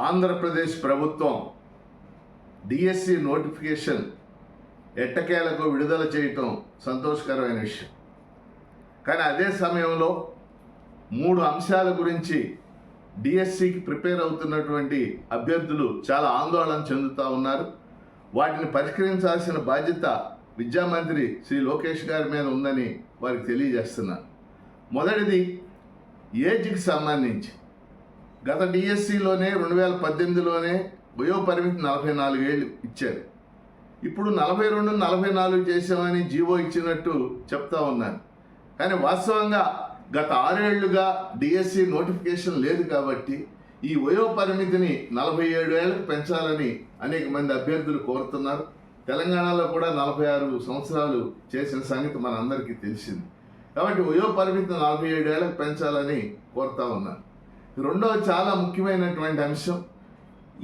ఆంధ్రప్రదేశ్ ప్రభుత్వం DSC notification ఎట్టకేలకు విడుదల చేయటం సంతోషకరమైన విషయం. కానీ అదే సమయంలో 3 అంశాల గురించి డిఎస్సికి ప్రిపేర్ అవుతున్నటువంటి అభ్యర్థులు చాలా ఆందోళన చెందుతూ ఉన్నారు. వాటిని పరిష్కరించాల్సిన బాధ్యత విద్యామంత్రి శ్రీ లోకేష్ గారి మీద ఉందని వారికి తెలియజేస్తున్నాను. మొదటిది ఏజ్కి సంబంధించి గత డిఎస్సిలోనే 2018లోనే వయోపరిమితి 44 ఏళ్ళు ఇచ్చారు. ఇప్పుడు 42, 44 చేసామని జీవో ఇచ్చినట్టు చెప్తా ఉన్నారు. కానీ వాస్తవంగా గత 6 ఏళ్లుగా డిఎస్సి నోటిఫికేషన్ లేదు కాబట్టి ఈ వయోపరిమితిని 47 ఏళ్లకు పెంచాలని అనేక మంది అభ్యర్థులు కోరుతున్నారు. తెలంగాణలో కూడా 46 సంవత్సరాలు చేసిన సంగతి మనందరికీ తెలిసింది. కాబట్టి వయోపరిమితిని 47 ఏళ్లకు పెంచాలని కోరుతా ఉన్నారు. రెండవ చాలా ముఖ్యమైనటువంటి అంశం,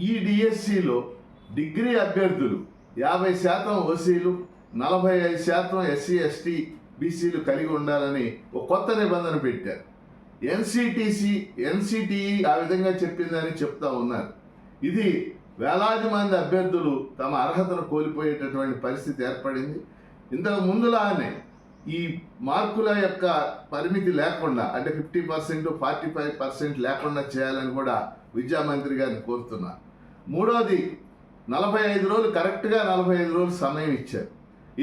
ఈ డిఎస్సిలో డిగ్రీ అభ్యర్థులు 50% ఓసీలు, 45% ఎస్సీ ఎస్టీ బీసీలు కలిగి ఉండాలని ఒక కొత్త నిబంధన పెట్టారు. ఎన్సిటిఈ ఆ విధంగా చెప్పిందని చెప్తా ఉన్నారు. ఇది వేలాది మంది అభ్యర్థులు తమ అర్హతను కోల్పోయేటటువంటి పరిస్థితి ఏర్పడింది. ఇంతకు ముందులానే ఈ మార్కుల యొక్క పరిమితి లేకుండా, అంటే 50%, 45% లేకుండా చేయాలని కూడా విద్యామంత్రి గారిని కోరుతున్నారు. మూడవది 45 రోజులు, కరెక్ట్గా 45 రోజులు సమయం ఇచ్చారు.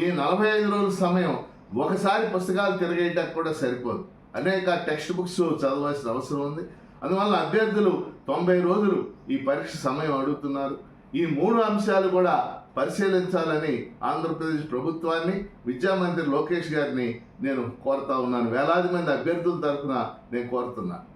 ఈ 45 రోజుల సమయం ఒకసారి పుస్తకాలు తిరగేయడానికి కూడా సరిపోదు. అనేక టెక్స్ట్ బుక్స్ చదవాల్సిన అవసరం ఉంది. అందువల్ల అభ్యర్థులు 90 రోజులు ఈ పరీక్ష సమయం అడుగుతున్నారు. ఈ 3 అంశాలు కూడా పరిశీలించాలని ఆంధ్రప్రదేశ్ ప్రభుత్వాన్ని, విద్యామంత్రి లోకేష్ గారిని నేను కోరుతా ఉన్నాను. వేలాది మంది అభ్యర్థుల తరఫున నేను కోరుతున్నాను.